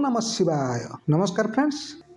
नमः शिवाय। नमस्कार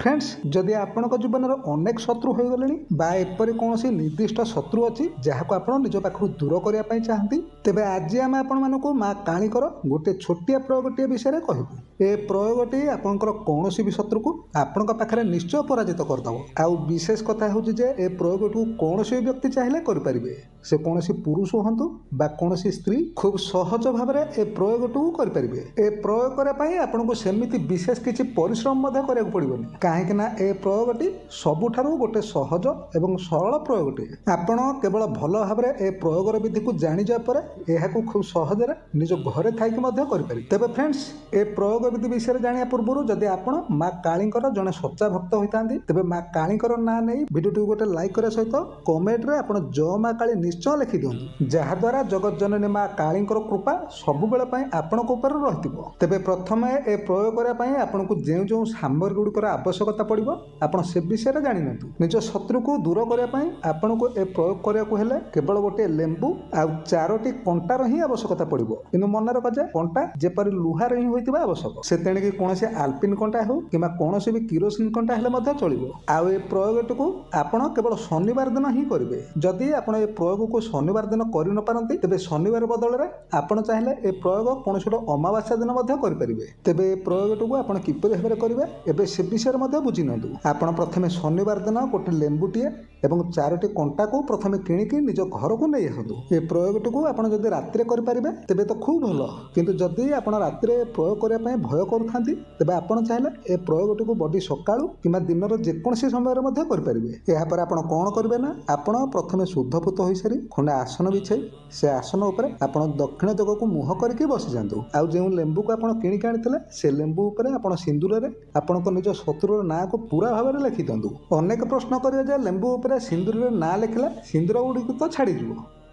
फ्रेंड्स जदि आपणक जीवन में अनेक शत्रु हो गले एपरी कौन निर्दिष्ट शत्रु अच्छी जहाँ आप निज पाख दूर करने चाहती तेज आज आम आपण माँ काणीकर गोटे छोटिया प्रयोगटे विषय कहूँ। ए प्रयोगटी आपंकर कौन भी शत्रु को आपण पाखे निश्चय पराजित करदेव। आउ विशेष कथा हूँ जे ए प्रयोग कौन भी व्यक्ति चाहिए करेंगे से कौन पुरुष हूँ बा कौन स्त्री खूब सहज भाव में ए प्रयोग करेंगे। ए प्रयोग करने आपन को सेमती विशेष किसी परिश्रम करा पड़ोनी कहीं ए प्रयोगटी सबुठारु गोटे सहज एवं सरल प्रयोगटी। आपण केवल भल भाव में ए प्रयोगर विधि को जाणी जापर यह खूब सहजरे निज घरे थी करें। तेज फ्रेंड्स ए प्रयोग विधि विषय जाना पूर्व जदि आपण माँ कालीकर जड़े सच्चा भक्त होता तेज माँ कालीकर ना नहीं भिडियो गोटे लाइक करने सहित कमेंट रे आपण जय माँ काली निश्चय लिखि दिखाँ जहाद्वारा जगत जननी माँ कालीकर कृपा सबुबले आपण रही। तेज प्रथम ए प्रयोग करने आपन को जो जो सामग्री गुड़िकर आवश्यकता पड़ो आपड़ से विषय जानी निज शत्रु को दूर करने आपन को ए प्रयोग करने केवल गोटे लेंबू आउ 4टी कंटार ही आवश्यकता पड़ो कि मन रखा कंटा जेपरी लुहार ही होता आवश्यक से तेणिक कौन आल्पिन कंटा हो कि कौन भी किरोसिन कंटा हेल्ले चलो। आउ ए प्रयोग को आपड़ केवल शनिवार दिन ही करेंगे। जदि आप प्रयोग को शनिवार दिन कर न पारती तेज शनिवार बदल में आपड़ चाहिए ए प्रयोग कौन गोटे अमावास्या दिन करेंगे। तेज ए प्रयोग आप किपरि भाव में करेंगे एवं से विषय बुझी निंतु। आपड़ प्रथम शनिवार दिन गोटे लेंबुटीए एवं 4टी कंटा को प्रथम किणिकी निज घर को नहीं आसतु। ये प्रयोग को आप जब राति करेंगे तेज तो खूब भल किंतु जदि आप राति प्रयोग करने भय करूँ तेज आप चाहिए ए प्रयोग को बड़ी सकाळु कि दिन जेकोसी समय करेंगे। यापर आप कौन करेंगे ना आप प्रथम शुद्धपूत हो सारी खंडे आसन बिछाई से आसन उपर आप दक्षिण दिग को मुह करके बसी जातु। आउ जो लेंबू को आप किणिक आनी से लेंबू उपर आप सिंदूर में आपण निज शत्रुर ना को पूरा भाव में लिखि दिंतु। अनेक प्रश्न करेंगे लेंबू उपर सिंदूर ना लिखला सिंदूर गुड़ी तो छाड़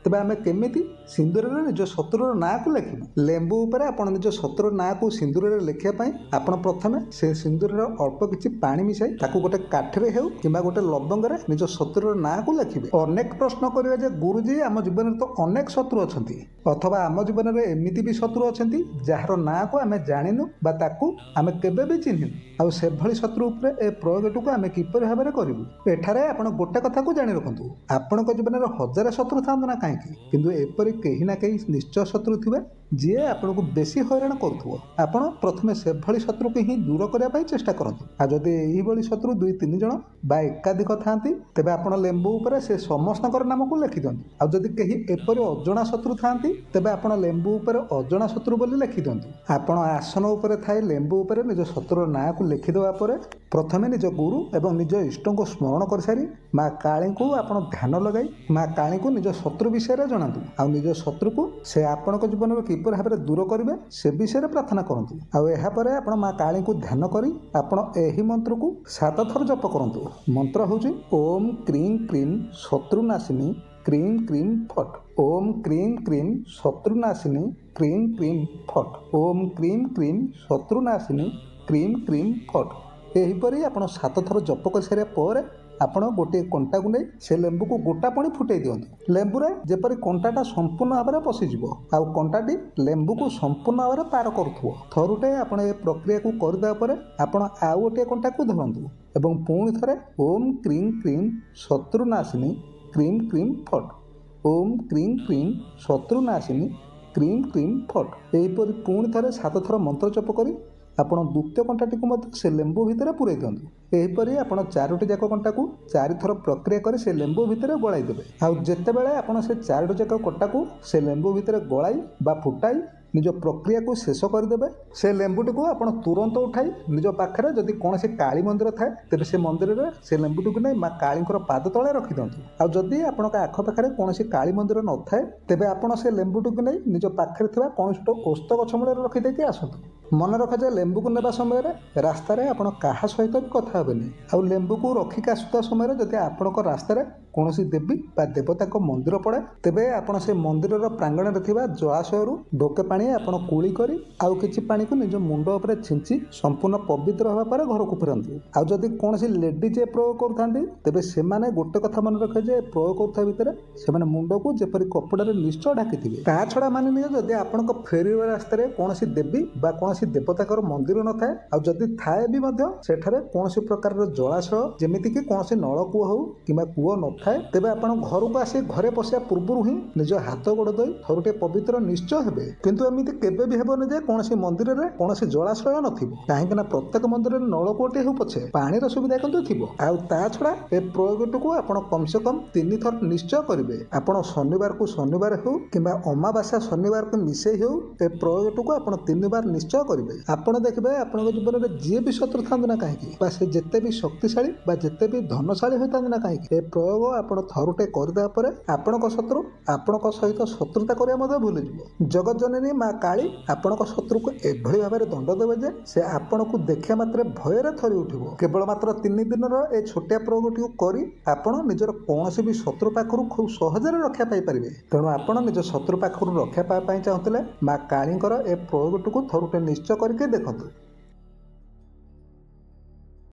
तेज आम केमी सिंदूर निज शत्रुर ना को लिखू। लेंबू उपर आप निज शत्रुर ना को सिंदूर लिखापी आप प्रथम से सिंदूर अल्प किसी पानी मिसाई गोटे काठरे हो कि गोटे लवंग निज शत्रुर ना को लिखे। अनेक प्रश्न करेंगे गुरुजी आम जीवन में तो अनेक शत्रु अच्छा अथवा आम जीवन में एमती भी शत्रु अच्छा जार ना को आम जानू आम केवे भी चिन्हनु आउ से भली शत्रु ए प्रयोग को आम किपरि भाव में करूँ। एठारे आप गोटे कथा को जाणी रखु आपण जीवन में 1000 शत्रु था ना कहीं किंतु एपरी कहीं ना कहीं निश्चय शत्रु थे जी आपन को बेसी हैरान करुव। आपड़ प्रथम से भली शत्रु को ही दूर करने चेष्टा करतु। आ जदि यही शत्रु 2-3 जन बा एकाधिक था तेज आप लेंबू उपर से समस्त नाम को लिखि दिंतु। आ जदि कहीं एपरी अजणा शत्रु था तेज आप लेंबू उपर अजणा शत्रु बोली लिखि दिंतु। आपड़ आसन उपर थाए लेंबू उपर निज शत्रुर ना को लिखिदेवा प्रथमे निज गुरु एवं निज इष्ट को स्मरण कर सारी माँ काली को आप ध्यान लगाई माँ काली को निज शत्रु विषय जनातु। आ निज शत्रु को से आपण जीवन में किपरि भाव में दूर करेंगे से विषय प्रार्थना करूँ। आपर आप माँ काली को ध्यान करी आपण एही मंत्र को 7 थर जप करूँ। मंत्र हूँ ओम क्रीं क्रीं शत्रुनाशिनी क्रीं क्रीं फट। ओम क्रीं क्रीं शत्रुनाशिनी क्रीं क्रीं फट। ओम क्रीं क्रीं शत्रुनाशिनी क्रीं क्रीं फट। यहीपरि आप 7 थर जप कर सारे आपण गोटे कंटा को नहीं से लेंबू को गोटा पानी फुटे दिंतु। लेंबूरे जेपरी कंटाटा संपूर्ण भाव में पशिज आउ कंटाटी लेंबू को संपूर्ण भाव में पार करुव। थरुटे आपण ए प्रक्रिया को करदेपर आपण आउ गोटे कंटा को धरतु एवं पुणी थे ओम क्रीं क्रीं शत्रुनाशिनी क्रीं क्रीं फट। ओम क्रीं क्रीं शत्रुनाशिनी क्रीं क्रीं फट। यहीपरि पुणी थे 7 थर मंत्र जप करी आपण द्वितीय कंटाटी को से लेंबू भितर पूराई दिंतु। यहीपरि आप 4टी जाक कंटा को 4 थर प्रक्रिया कर से लेंबू भितर गलाई देवे। आउ जेतेबेले आपण से 4टी जाक कंटा को से लेंबू भितर गलाई बा फुटाई निज प्रक्रिया को शेष करदे से लेंबुटी को आप तुरंत उठाई निज पाखे जदि कौन से काली मंदिर थाए तेज से मंदिर में से लेंबुटी को नहीं माँ कालींकर पाद तले रखि दिंतु। आ जदि आपण आखपाखे कौन से काली मंदिर न थाए तेबे आपण से लेंबुटी को नहीं निज पाखे कौन ओस्त गछ मूल रखिदे आसतु। मन रखा जाए लेंबू को नेबा समय रास्त आपण क्या सहित भी कथा हेनी। आ लेंबू को रखिक आसुता समय जदि आपण रास्तार कौन देवी बा देवता मंदिर पड़े तेबे आपण से मंदिर प्रांगण में जलाशय ढोके पानी ପାଣି ଆପଣ କୁଳି କରି ଆଉ କିଛି ପାଣିକୁ ନିଜ ମୁଣ୍ଡ ଉପରେ ଛିଞ୍ଚି ସମ୍ପୂର୍ଣ୍ଣ ପବିତ୍ର ହେବା ପରେ ଘରକୁ ଫେରନ୍ତି। ଆଉ ଯଦି କୌଣସି ଲେଡିଜ୍ ଏ ପ୍ରୟୋଗ କରୁଥାନ୍ତି ତେବେ ସେମାନେ ଗୋଟେ କଥା ମନେ ରଖିବେ ଯେ ପ୍ରୟୋଗ କରୁଥିବା ଭିତରେ ସେମାନେ ମୁଣ୍ଡକୁ ଯେପରି କପଡ଼ାରେ ନିଶ୍ଚୟ ଢାଙ୍କିଥିବେ। ତା ଛଡ଼ା ମାନି ନିଅ ଯଦି ଆପଣଙ୍କ ଫେରିବା ରାସ୍ତାରେ କୌଣସି ଦେବୀ ବା କୌଣସି ଦେବତାଙ୍କର ମନ୍ଦିର ନଥାଏ, ଆଉ ଯଦି ଥାଏ ବି ମଧ୍ୟ ସେଠାରେ କୌଣସି ପ୍ରକାରର ଜଳାଶୟ ଯେମିତିକି କୌଣସି ନଳକୂଅ ହେଉ କିମ୍ବା କୂଅ ନଥାଏ, ତେବେ ଆପଣ ଘରକୁ ଆସି ଘରେ ପଶିବା ପୂର୍ବରୁ ହିଁ ନିଜ ହାତ ଗୋଡ଼ ଧୋଇ ଥରୁଟିଏ ପବିତ୍ର ନିଶ୍ଚୟ ହେବେ। କିନ୍ତୁ ଏମିତି କେବେ ବି ହେବନି ଯେ କୌଣସି ମନ୍ଦିରରେ କୌଣସି ଜଳାଶୟ ନଥିବ, କାହିଁକି ନା ପ୍ରତ୍ୟେକ ମନ୍ଦିରରେ ନଳକୂଅଟି ହେଉ ପଛେ ପାଣିର ସୁବିଧା କିନ୍ତୁ ଥିବ। ଆଉ ତା ଛଡ଼ା ଏ ପ୍ରୟୋଗଟିକୁ ଆପଣ କମ୍ ସେ କମ୍ 3 ଥର ନିଶ୍ଚୟ କରିବେ। ଆପଣ ଶନିବାରକୁ ଶନିବାର ହେଉ କିମ୍ବା ଅମାବାସ୍ୟା ଶନିବାରକୁ ମିଶେଇ ହେଉ ଏ ପ୍ରୟୋଗଟିକୁ ଆପଣ 3 ବାର ନିଶ୍ଚୟ କରିବେ। ଆପଣ ଦେଖିବେ ଆପଣଙ୍କ ଜୀବନରେ ଯିଏ ବି ଶତ୍ରୁ ଥାନ୍ତୁ ନା କାହିଁକି ବା ସେ ଯେତେ ବି ଶକ୍ତିଶାଳୀ ବା ଯେତେ ବି ଧନଶାଳୀ ହୋଇଥାନ୍ତୁ ନା କାହିଁକି, ଏ ପ୍ରୟୋଗ ଆପଣ ଥରୁଟେ କରିଦେବା ପରେ ଆପଣଙ୍କ ଶତ୍ରୁ ଆପଣଙ୍କ ସହିତ ଶତ୍ରୁତା କରିବା ମଧ୍ୟ ଭୁଲିଯିବ। ଜଗତଜନନୀ ମା କାଳୀ ଆପଣଙ୍କ ଶତ୍ରୁକୁ ଏଭଳି ଭାବରେ ଦଣ୍ଡ ଦେବେ ଯେ ସେ ଆପଣଙ୍କୁ ଦେଖିବା ମାତ୍ରେ ଭୟରେ ଥରି ଉଠିବ। କେବଳ ମାତ୍ର 3 ଦିନର ଏ ଛୋଟିଆ ପ୍ରୟୋଗଟିକୁ କରି ଆପଣ ନିଜର କୌଣସି ବି ଶତ୍ରୁ ପାଖରୁ ଖୁବ୍ ସହଜରେ ରକ୍ଷା ପାଇପାରିବେ। ତେଣୁ ଆପଣ ନିଜ ଶତ୍ରୁ ପାଖରୁ ରକ୍ଷା ପାଇବା ପାଇଁ ଚାହୁଁଥିଲେ ମା କାଳୀଙ୍କର ଏ ପ୍ରୟୋଗଟିକୁ ଥରୁଟେ ନିଶ୍ଚୟ କରିକି ଦେଖନ୍ତୁ।